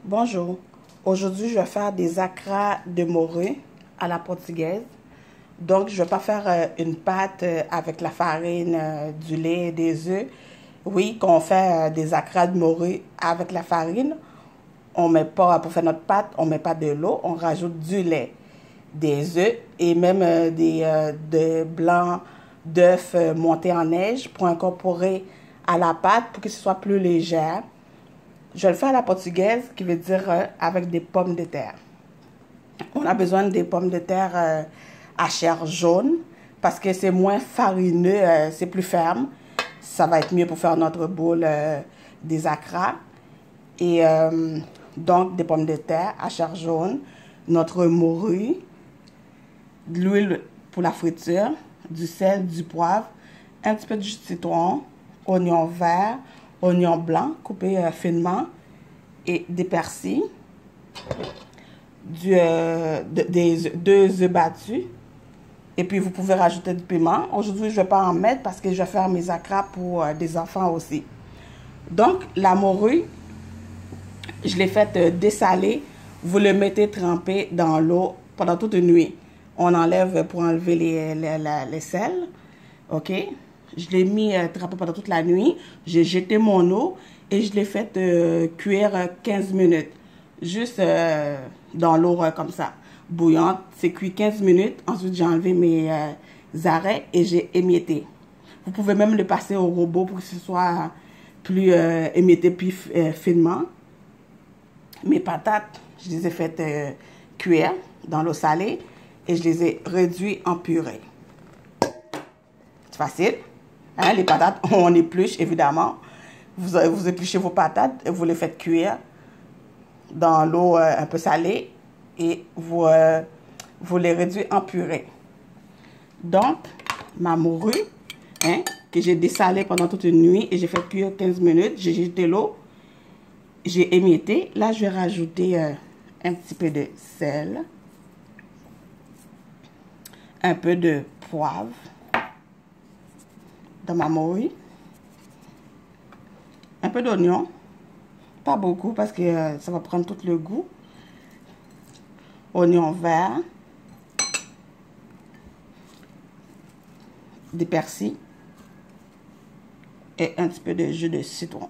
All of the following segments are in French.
Bonjour, aujourd'hui je vais faire des acras de morue à la portugaise. Donc je ne vais pas faire une pâte avec la farine, du lait et des œufs. Oui, quand on fait des acras de morue avec la farine, on met pas, pour faire notre pâte, on ne met pas de l'eau, on rajoute du lait, des œufs et même des blancs d'œufs montés en neige pour incorporer à la pâte pour que ce soit plus légère. Je le fais à la portugaise, qui veut dire avec des pommes de terre. On a besoin des pommes de terre à chair jaune parce que c'est moins farineux, c'est plus ferme. Ça va être mieux pour faire notre boule des acras. Et donc des pommes de terre à chair jaune, notre morue, de l'huile pour la friture, du sel, du poivre, un petit peu de jus de citron, oignon vert, oignon blanc coupé finement et des persils, des 2 œufs battus. Et puis vous pouvez rajouter du piment. Aujourd'hui, je ne vais pas en mettre parce que je vais faire mes acras pour des enfants aussi. Donc, la morue, je l'ai faite dessaler. Vous le mettez trempé dans l'eau pendant toute une nuit. On enlève pour enlever les sels. OK? Je l'ai mis trempé pendant toute la nuit. J'ai jeté mon eau et je l'ai fait cuire 15 minutes. Juste dans l'eau comme ça, bouillante. C'est cuit 15 minutes. Ensuite, j'ai enlevé mes arrêts et j'ai émietté. Vous pouvez même le passer au robot pour que ce soit plus émietté plus finement. Mes patates, je les ai faites cuire dans l'eau salée et je les ai réduites en purée. C'est facile. Hein? Les patates, on épluche évidemment. Vous épluchez vos patates et vous les faites cuire dans l'eau un peu salée et vous les réduisez en purée. Donc, ma morue, hein, que j'ai dessalée pendant toute une nuit et j'ai fait cuire 15 minutes, j'ai jeté l'eau, j'ai émietté. Là, je vais rajouter un petit peu de sel, un peu de poivre dans ma morue, un peu d'oignon, pas beaucoup parce que ça va prendre tout le goût, oignon vert, des persils et un petit peu de jus de citron.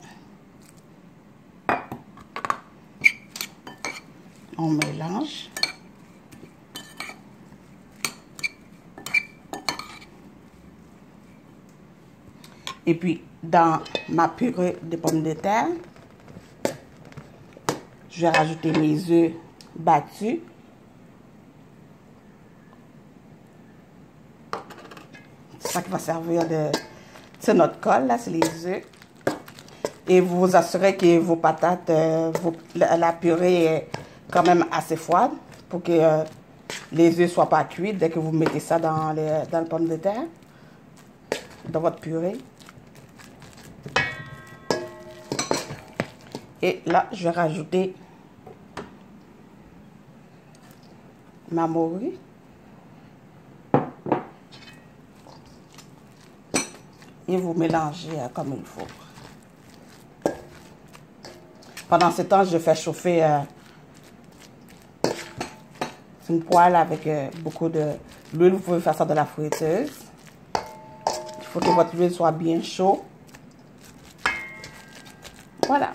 On mélange. Et puis, dans ma purée de pommes de terre, je vais rajouter mes œufs battus. C'est ça qui va servir de... C'est notre colle, là, c'est les œufs. Et vous vous assurez que vos patates, la purée est quand même assez froide pour que les œufs ne soient pas cuits dès que vous mettez ça dans les pommes de terre, dans votre purée. Et là, je vais rajouter ma morue. Et vous mélangez comme il faut. Pendant ce temps, je fais chauffer une poêle avec beaucoup de l'huile. Vous pouvez faire ça de la friteuse. Il faut que votre huile soit bien chaude. Voilà.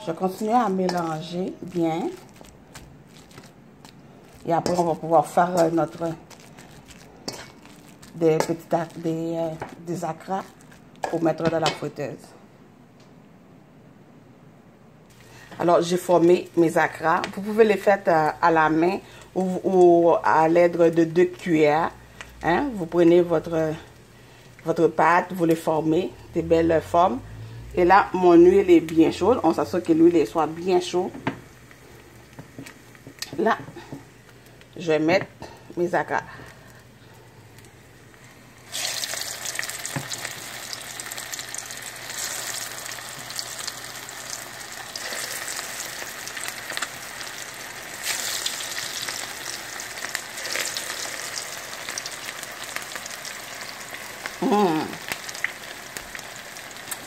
Je continue à mélanger bien. Et après, on va pouvoir faire des acras pour mettre dans la friteuse. Alors, j'ai formé mes acras. Vous pouvez les faire à la main ou à l'aide de 2 cuillères. Hein? Vous prenez votre pâte, vous les formez, des belles formes. Et là, mon huile est bien chaude. On s'assure que l'huile soit bien chaude. Là, je vais mettre mes acras.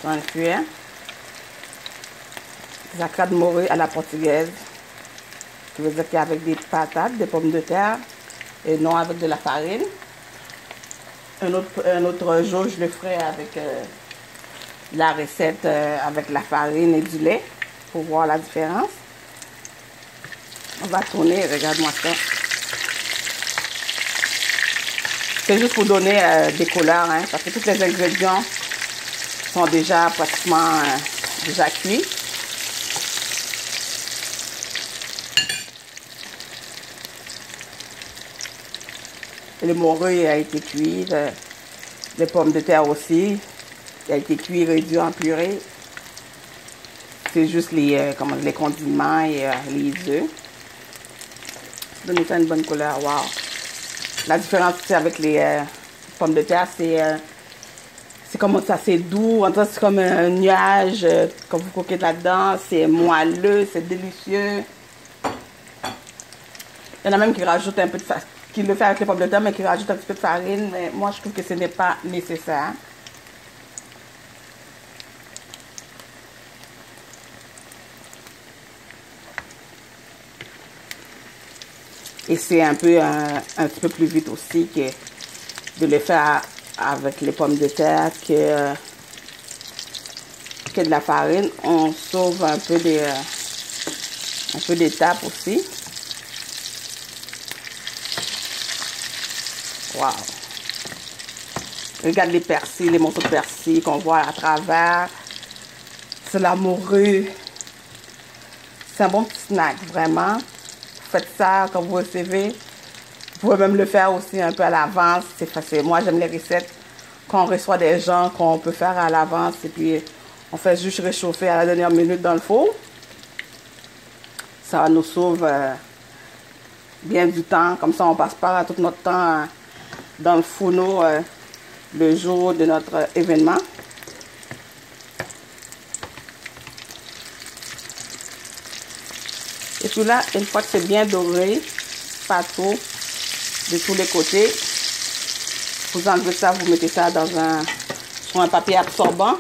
Dans une cuillère. Des acras de morue à la portugaise. Ça veut dire qu'il y a avec des patates, des pommes de terre et non avec de la farine. Un autre jour, je le ferai avec la recette avec la farine et du lait pour voir la différence. On va tourner, regarde-moi ça. C'est juste pour donner des couleurs, hein, parce que tous les ingrédients sont déjà pratiquement déjà cuits. Le morue a été cuit, les pommes de terre aussi, il a été cuit, réduit en purée. C'est juste les condiments et les œufs. Donner ça une bonne couleur, wow. La différence aussi avec les pommes de terre, c'est comme ça, c'est doux, en tout cas c'est comme un nuage, quand vous coquez là-dedans, c'est moelleux, c'est délicieux. Il y en a même qui rajoutent un peu de farine, qui le fait avec les pommes de terre, mais qui rajoutent un petit peu de farine, mais moi je trouve que ce n'est pas nécessaire. Et c'est un petit peu plus vite aussi que de le faire avec les pommes de terre que de la farine. On sauve un peu d'étapes aussi. Wow! Regarde les persil, les morceaux de persil qu'on voit à travers. C'est la morue. C'est un bon petit snack, vraiment. Faites ça quand vous recevez. Vous pouvez même le faire aussi un peu à l'avance. C'est facile. Moi, j'aime les recettes quand on reçoit des gens qu'on peut faire à l'avance. Et puis, on fait juste réchauffer à la dernière minute dans le four. Ça nous sauve bien du temps. Comme ça, on passe pas tout notre temps dans le fourneau le jour de notre événement. Et puis là, une fois que c'est bien doré, pas trop, de tous les côtés, vous enlevez ça, vous mettez ça sur un papier absorbant,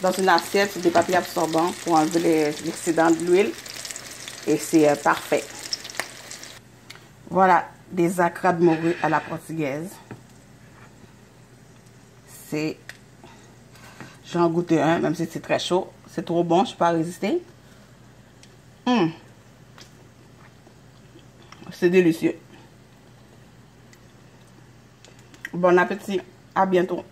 dans une assiette, des papiers absorbants pour enlever l'excédent de l'huile. Et c'est parfait. Voilà, des acras de morue à la portugaise. J'en goûte un, même si c'est très chaud. C'est trop bon, je ne peux pas résister. C'est délicieux. Bon appétit. À bientôt.